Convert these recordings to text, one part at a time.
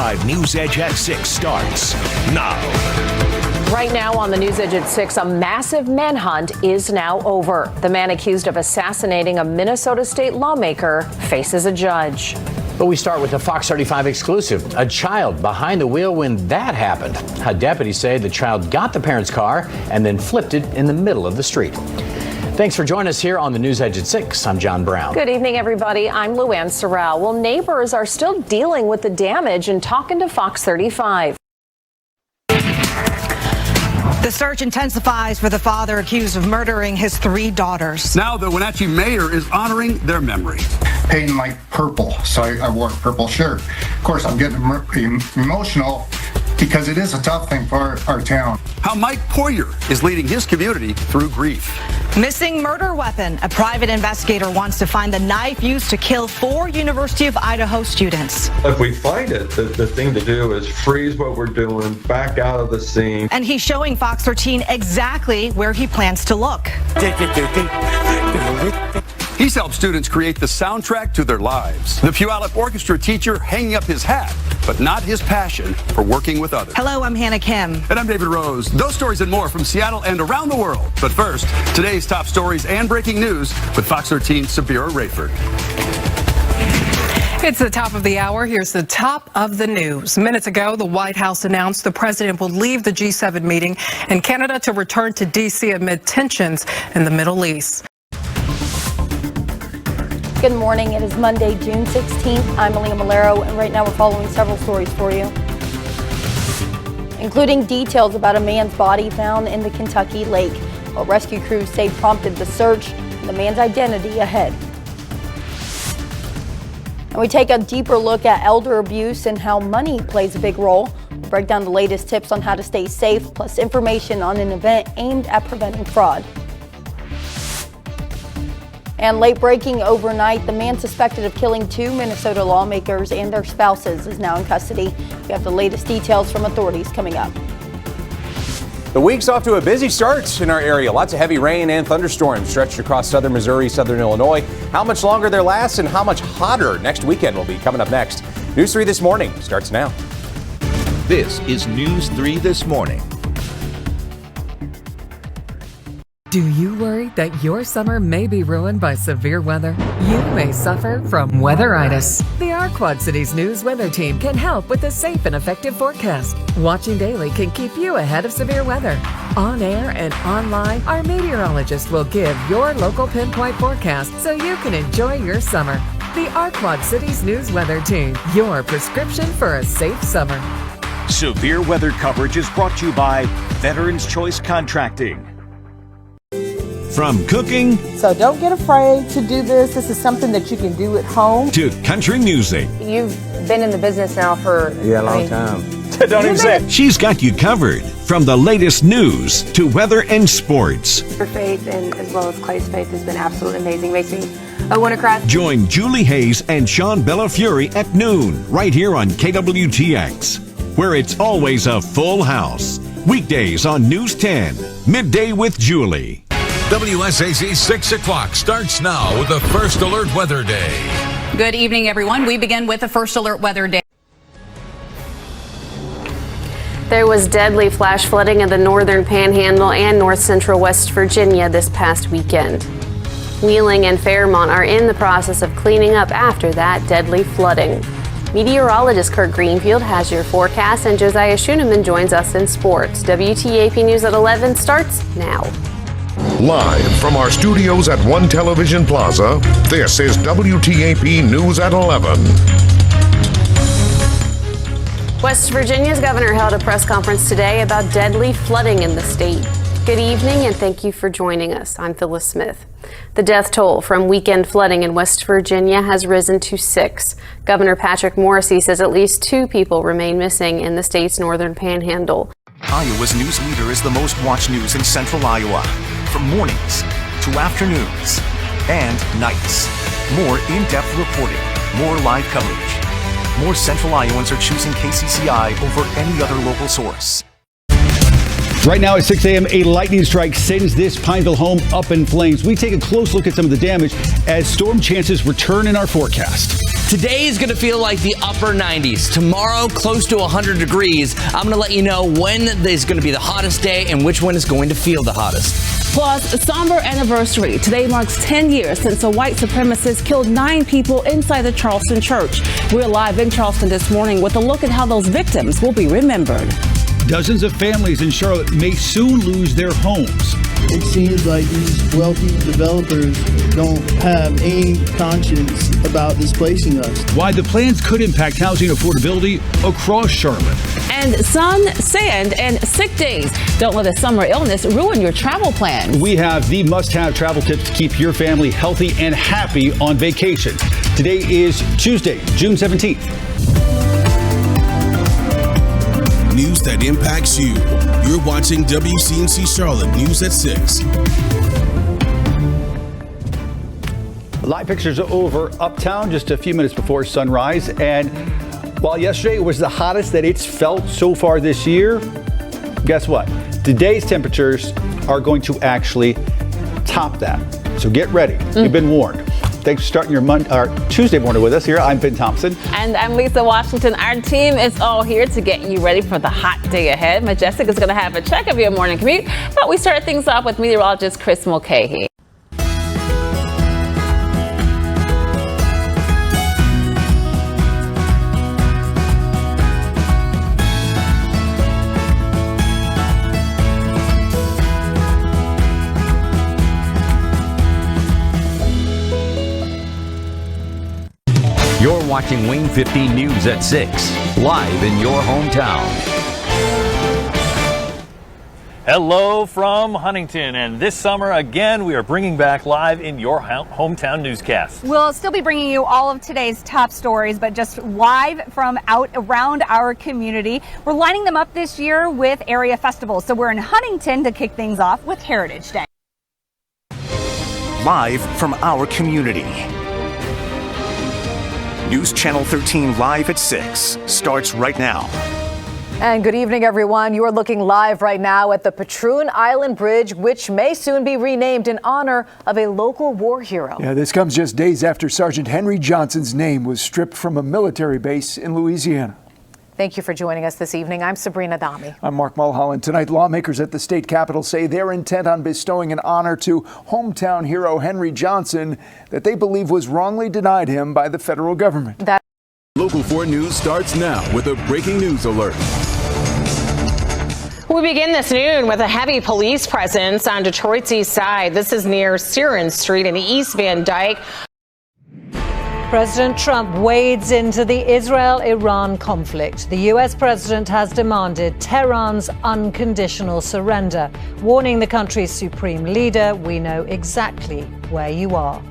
35 News Edge at 6 starts now. Right now on the News Edge at 6, a massive manhunt is now over. The man accused of assassinating a Minnesota state lawmaker faces a judge. But we start with the Fox 35 exclusive. A child behind the wheel when that happened. Deputies say the child got the parent's car and then flipped it in the middle of the street. Thanks for joining us here on the News Edge at 6. I'm John Brown. Good evening, everybody. I'm Luann Sorrell. Well, neighbors are still dealing with the damage and talking to Fox 35. The search intensifies for the father accused of murdering his 3 daughters. Now the Wenatchee mayor is honoring their memory. Painting like purple, so I wore a purple shirt. Of course, I'm getting emotional because it is a tough thing for our town. How Mike Poirier is leading his community through grief. Missing murder weapon. A private investigator wants to find the knife used to kill 4 University of Idaho students. If we find it, the thing to do is freeze what we're doing, back out of the scene. And he's showing Fox 13 exactly where he plans to look. He's helped students create the soundtrack to their lives. The Puyallup Orchestra teacher hanging up his hat, but not his passion for working with others. Hello, I'm Hannah Kim. And I'm David Rose. Those stories and more from Seattle and around the world. But first, today's top stories and breaking news with Fox 13's Sabira Rayford. It's the top of the hour. Here's the top of the news. Minutes ago, the White House announced the president will leave the G7 meeting in Canada to return to D.C. amid tensions in the Middle East. Good morning. It is Monday, June 16th. I'm Malia Malero, and right now we're following several stories for you, including details about a man's body found in the Kentucky lake. While rescue crews say prompted the search, and the man's identity ahead. And we take a deeper look at elder abuse and how money plays a big role. We'll break down the latest tips on how to stay safe, plus information on an event aimed at preventing fraud. And late breaking overnight, the man suspected of killing 2 Minnesota lawmakers and their spouses is now in custody. We have the latest details from authorities coming up. The week's off to a busy start in our area. Lots of heavy rain and thunderstorms stretched across southern Missouri, southern Illinois. How much longer they last and how much hotter next weekend will be coming up next. News 3 This Morning starts now. This is News 3 This Morning. Do you worry that your summer may be ruined by severe weather? You may suffer from weatheritis. The Our Quad Cities News weather team can help with a safe and effective forecast. Watching daily can keep you ahead of severe weather. On air and online, our meteorologist will give your local pinpoint forecast so you can enjoy your summer. The Our Quad Cities News weather team, your prescription for a safe summer. Severe weather coverage is brought to you by Veterans Choice Contracting. From cooking, so don't get afraid to do this. This is something that you can do at home. To country music. You've been in the business now for a long time. Don't even say it. She's got you covered. From the latest news to weather and sports. Her faith, and as well as Clay's faith, has been absolutely amazing. Makes me want to cry. Join Julie Hayes and Sean Bellafury at noon, right here on KWTX, where it's always a full house. Weekdays on News 10, midday with Julie. WSAC 6 o'clock starts now with the First Alert Weather Day. Good evening, everyone. We begin with the First Alert Weather Day. There was deadly flash flooding in the northern panhandle and north central West Virginia this past weekend. Wheeling and Fairmont are in the process of cleaning up after that deadly flooding. Meteorologist Kurt Greenfield has your forecast, and Josiah Schuneman joins us in sports. WTAP News at 11 starts now. Live from our studios at One Television Plaza, this is WTAP News at 11. West Virginia's governor held a press conference today about deadly flooding in the state. Good evening and thank you for joining us. I'm Phyllis Smith. The death toll from weekend flooding in West Virginia has risen to 6. Governor Patrick Morrisey says at least 2 people remain missing in the state's northern panhandle. Iowa's news leader is the most watched news in central Iowa. From mornings to afternoons and nights. More in-depth reporting, more live coverage. More central Iowans are choosing KCCI over any other local source. Right now at 6 a.m., a lightning strike sends this Pineville home up in flames. We take a close look at some of the damage as storm chances return in our forecast. Today is going to feel like the upper 90s. Tomorrow, close to 100 degrees. I'm going to let you know when is going to be the hottest day and which one is going to feel the hottest. Plus, a somber anniversary. Today marks 10 years since a white supremacist killed 9 people inside the Charleston church. We're live in Charleston this morning with a look at how those victims will be remembered. Dozens of families in Charlotte may soon lose their homes. It seems like these wealthy developers don't have any conscience about displacing us. Why the plans could impact housing affordability across Charlotte. And sun, sand, and sick days. Don't let a summer illness ruin your travel plans. We have the must-have travel tips to keep your family healthy and happy on vacation. Today is Tuesday, June 17th. News that impacts you. You're watching WCNC Charlotte News at 6. Live pictures over uptown just a few minutes before sunrise. And while yesterday was the hottest that it's felt so far this year, guess what? Today's temperatures are going to actually top that. So get ready. You've been warned. Thanks for starting your Tuesday morning with us here. I'm Ben Thompson. And I'm Lisa Washington. Our team is all here to get you ready for the hot day ahead. Majestic is going to have a check of your morning commute. But we start things off with meteorologist Chris Mulcahy. You're watching Wayne 15 News at 6, live in your hometown. Hello from Huntington, and this summer again we are bringing back live in your hometown newscast. We'll still be bringing you all of today's top stories, but just live from out around our community. We're lining them up this year with area festivals, so we're in Huntington to kick things off with Heritage Day. Live from our community. News Channel 13 live at 6 starts right now. And good evening, everyone. You are looking live right now at the Patroon Island Bridge, which may soon be renamed in honor of a local war hero. Yeah, this comes just days after Sergeant Henry Johnson's name was stripped from a military base in Louisiana. Thank you for joining us this evening. I'm Sabrina Dami. I'm Mark Mulholland. Tonight, lawmakers at the state capitol say they're intent on bestowing an honor to hometown hero Henry Johnson that they believe was wrongly denied him by the federal government. Local 4 News starts now with a breaking news alert. We begin this noon with a heavy police presence on Detroit's east side. This is near Siren Street in East Van Dyke. President Trump wades into the Israel-Iran conflict. The U.S. president has demanded Tehran's unconditional surrender, warning the country's supreme leader, "We know exactly where you are."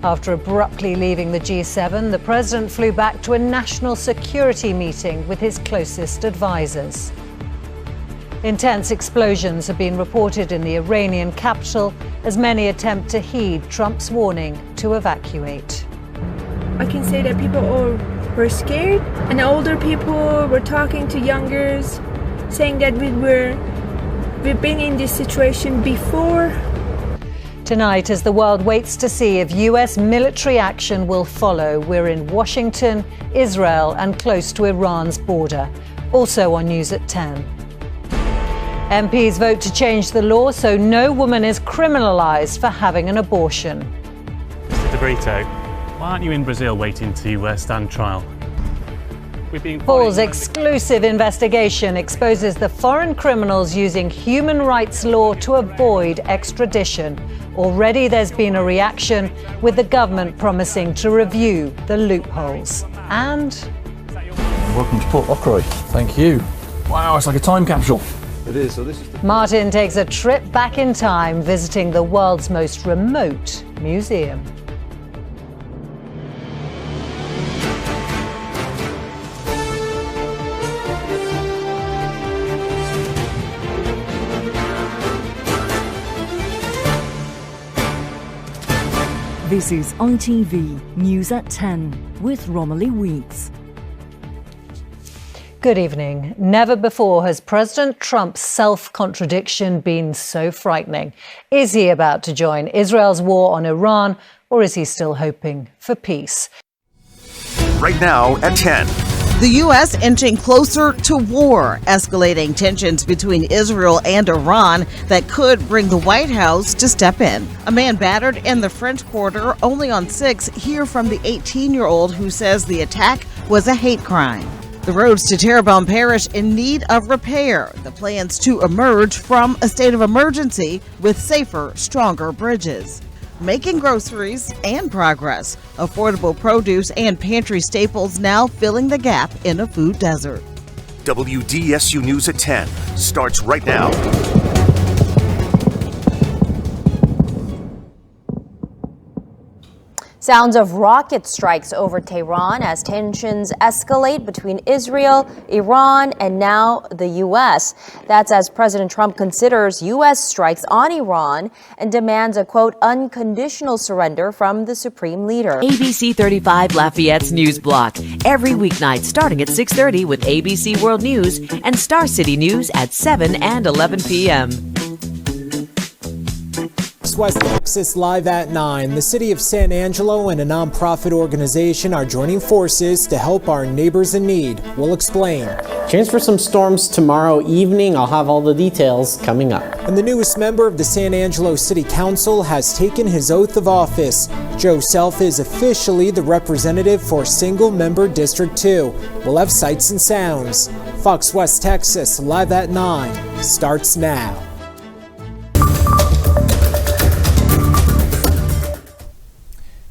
After abruptly leaving the G7, the president flew back to a national security meeting with his closest advisors. Intense explosions have been reported in the Iranian capital as many attempt to heed Trump's warning to evacuate. I can say that people were scared, and older people were talking to youngers, saying that we've been in this situation before. Tonight, as the world waits to see if U.S. military action will follow, we're in Washington, Israel, and close to Iran's border. Also on News at 10. MPs vote to change the law so no woman is criminalised for having an abortion. Mr. De Brito, why aren't you in Brazil waiting to stand trial? Paul's exclusive investigation exposes the foreign criminals using human rights law to avoid extradition. Already there's been a reaction, with the government promising to review the loopholes. And welcome to Port Lockroy. Thank you. Wow, it's like a time capsule. It is. So this is Martin takes a trip back in time, visiting the world's most remote museum. This is ITV News at 10 with Romilly Weeks. Good evening. Never before has President Trump's self-contradiction been so frightening. Is he about to join Israel's war on Iran, or is he still hoping for peace? Right now at 10. The U.S. inching closer to war, escalating tensions between Israel and Iran that could bring the White House to step in. A man battered in the French Quarter, only on 6, hear from the 18-year-old who says the attack was a hate crime. The roads to Terrebonne Parish in need of repair. The plans to emerge from a state of emergency with safer, stronger bridges. Making groceries and progress. Affordable produce and pantry staples now filling the gap in a food desert. WDSU News at 10 starts right now. Sounds of rocket strikes over Tehran as tensions escalate between Israel, Iran, and now the U.S. That's as President Trump considers U.S. strikes on Iran and demands a, quote, unconditional surrender from the supreme leader. ABC 35 Lafayette's News Block. Every weeknight starting at 6:30 with ABC World News and Star City News at 7 and 11 p.m. West Texas live at 9. The city of San Angelo and a nonprofit organization are joining forces to help our neighbors in need. We'll explain. Chance for some storms tomorrow evening. I'll have all the details coming up. And the newest member of the San Angelo City Council has taken his oath of office. Joe Self is officially the representative for single-member District 2. We'll have sights and sounds. Fox West Texas live at 9 starts now.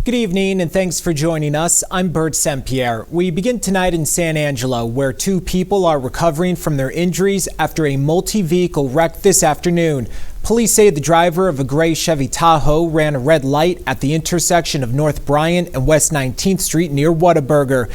Good evening and thanks for joining us. I'm Bert Saint-Pierre. We begin tonight in San Angelo, where 2 people are recovering from their injuries after a multi-vehicle wreck this afternoon. Police say the driver of a gray Chevy Tahoe ran a red light at the intersection of North Bryant and West 19th Street near Whataburger.